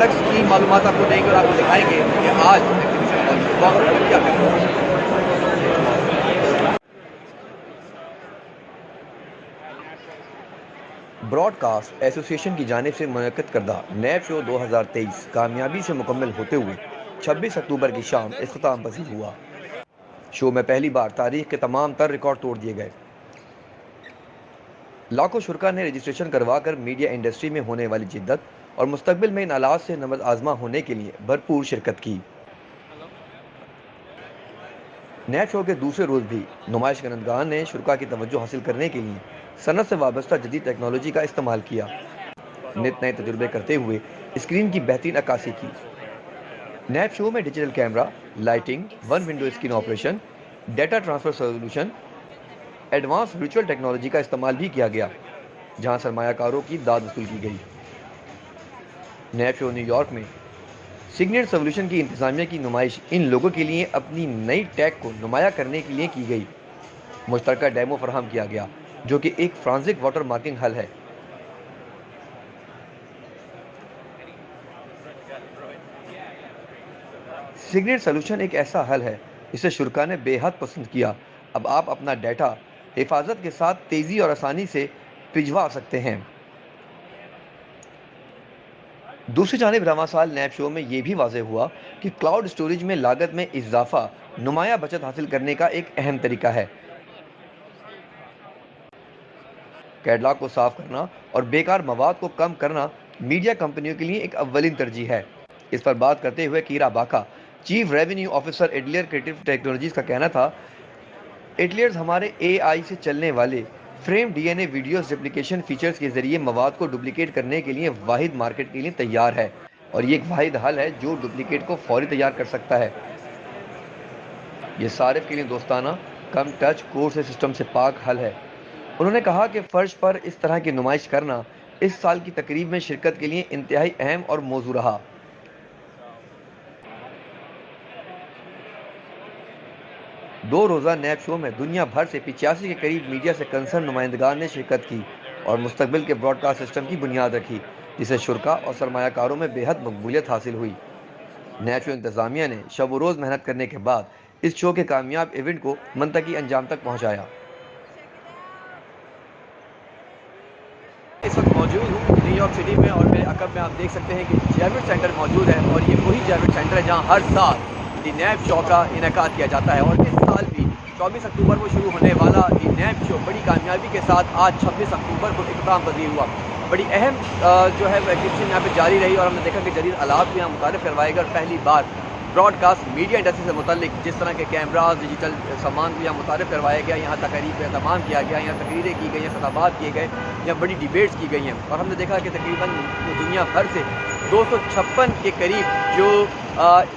Products की मालूमात आपको देंगे और आपको दिखाएंगे कि आज एग्जीबिशन मौजूद हुआ और क्या कर रहा है। ब्रॉडकास्ट एसोसिएशन की जानिब से मुनक्किद करदा नैब शो 2023 कामयाबी से मुकम्मल होते हुए 26 अक्टूबर की शाम इख्तिताम पसीर हुआ। शो में पहली बार तारीख के तमाम तर रिकॉर्ड तोड़ दिए गए। लाखों शुरा ने रजिस्ट्रेशन करवाकर मीडिया इंडस्ट्री में होने वाली जिद्दत और मुस्तकबिल में इन आलात से नमज आजमा होने के लिए भरपूर शिरकत की। नैब शो के दूसरे रोज़ भी नुमाइश करंदगान ने शुरा की तवज्जो हासिल करने के लिए सनत से वाबस्ता जदीद टेक्नोलॉजी का इस्तेमाल किया, नित नए तजुर्बे करते हुए स्क्रीन की बेहतरीन अक्कासी की। नैब शो में digital camera, lighting, one window screen operation, data transfer solution, advance virtual technology का इस्तेमाल भी किया गया, जहां सरमायाकारों की दाद वसूल की गई। नैब शो न्यूयॉर्क में सिग्नेट सोल्यूशन की इंतजामिया की नुमाइश इन लोगों के लिए अपनी नई टैग को नुमाया करने के लिए की गई। मुश्तरका डेमो फराहम किया गया जो कि एक फ्रांसिक वाटर मार्किंग हल है। सिग्नेट सोल्यूशन एक ऐसा हल है जिसे शुरा ने बेहद पसंद किया। अब आप अपना डाटा हिफाजत के साथ तेज़ी और आसानी से भिजवा सकते हैं। दूसरी जानिब रवां साल नैब शो में यह भी वाज़ेह हुआ कि क्लाउड स्टोरेज में लागत में इजाफा नुमाया बचत हासिल करने का एक अहम तरीका है। कैटलॉग को साफ करना और बेकार मवाद को कम करना मीडिया कंपनियों के लिए एक अव्वलीन तरजीह है। इस पर बात करते हुए कीरा बाका, चीफ रेवेन्यू ऑफिसर एडलियर क्रिएटिव टेक्नोलॉजीज का कहना था, एडलियर्स हमारे AI से चलने वाले frame DNA videos replication features के जरिए मवाद को डुप्लीकेट करने के लिए वाहिद मार्केट के लिए तैयार है और ये एक वाहिद हल है जो डुप्लीकेट को फौरी तैयार कर सकता है। ये सारिफ के लिए दोस्ताना, कम टच, कोर से सिस्टम से पाक हल है। उन्होंने कहा कि फर्श पर इस तरह की नुमाइश करना इस साल की तकरीब में शिरकत के लिए इंतहाई अहम और मौजू रहा। दो रोज़ा नैब शो में दुनिया भर से 85 के करीब मीडिया से कंसर्न नुमाइंदगान ने शिरकत की और मुस्तकबिल के ब्रॉडकास्ट सिस्टम की बुनियाद रखी, जिसे शुरा और सरमायाकारों में बेहद मकबूलियत हासिल हुई। नैब शो इंतजामिया ने शब रोज़ मेहनत करने के बाद इस शो के कामयाब इवेंट को मंतकी अंजाम तक पहुँचाया। इस वक्त मौजूद हूँ न्यूयॉर्क सिटी में और मेरे अकब में आप देख सकते हैं कि जैविड सेंटर मौजूद है और ये वही जैविड सेंटर है जहाँ हर साल दी नैब शो का इनेकाद किया जाता है और इस साल भी 24 अक्टूबर को शुरू होने वाला दी नैब शो बड़ी कामयाबी के साथ आज 26 अक्टूबर को इख्तिताम पजीर हुआ। बड़ी अहम जो है एग्जीबिशन यहाँ पे जारी रही और हमने देखा कि जदीद आलात भी यहाँ मुतारिफ करवाए गए और पहली बार ब्रॉडकास्ट मीडिया इंडस्ट्री से मुतल्लिक जिस तरह के कैमराज, डिजिटल सामान भी यहाँ मुतारिफ करवाया गया, यहाँ तकरीब का एहतमाम किया गया, यहाँ तकरीरें की गई, खिताबात किए गए, यहाँ बड़ी डिबेट्स की गई हैं और हमने देखा कि तकरीबन दुनिया भर से 256 के करीब जो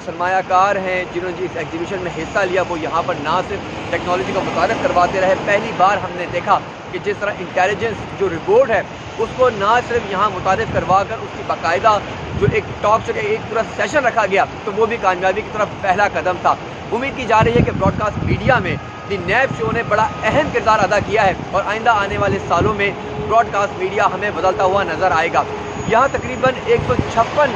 सरमायाकार हैं जिन्होंने इस एग्जीबिशन में हिस्सा लिया वो यहाँ पर ना सिर्फ टेक्नोलॉजी का मुतारिफ करवाते रहे, पहली बार हमने देखा कि जिस तरह इंटेलिजेंस जो रिपोर्ट है उसको ना सिर्फ यहाँ मुतारिफ करवा कर उसकी बाकायदा जो एक टॉक शो का एक पूरा सेशन रखा गया तो वो भी कामयाबी की तरफ पहला कदम था। उम्मीद की जा रही है कि ब्रॉडकास्ट मीडिया में दी नैब शो ने बड़ा अहम किरदार अदा किया है और आइंदा आने वाले सालों में ब्रॉडकास्ट मीडिया हमें बदलता हुआ नजर आएगा। यहाँ तकरीबन 156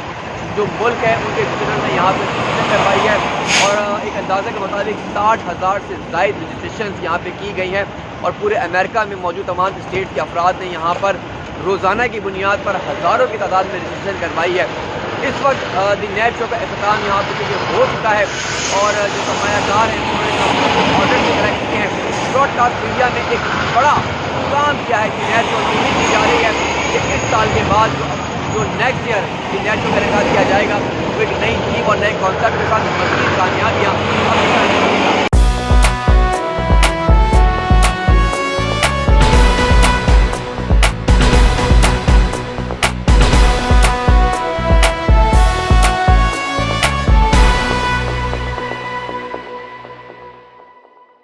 जो मुल्क है उनके विजिटर ने यहाँ पर रजिस्ट्रेशन करवाई है और एक अंदाजे के मुताबिक 60,000 से ज़ायद रजिस्ट्रेशन यहाँ पे की गई हैं और पूरे अमेरिका में मौजूद तमाम स्टेट के अफराद ने यहाँ पर रोज़ाना की बुनियाद पर हज़ारों की तादाद में रजिस्ट्रेशन करवाई है। इस वक्त दी नैब शो का इख्तिताम यहाँ पर हो चुका है और जो सरमायाकार हैं उन्होंने ऑर्डर भी कलेक्ट किए हैं। ब्रॉडकास्ट मीडिया में एक बड़ा काम किया है कि नैब शो उम्मीद की जा रही है कि इस साल के बाद जो नेक्स्ट ईयर दी नैब शो का इनेकाद किया जाएगा वो एक नई थीम और नए कॉन्सेप्ट के साथ मज़ीद कामयाबियाँ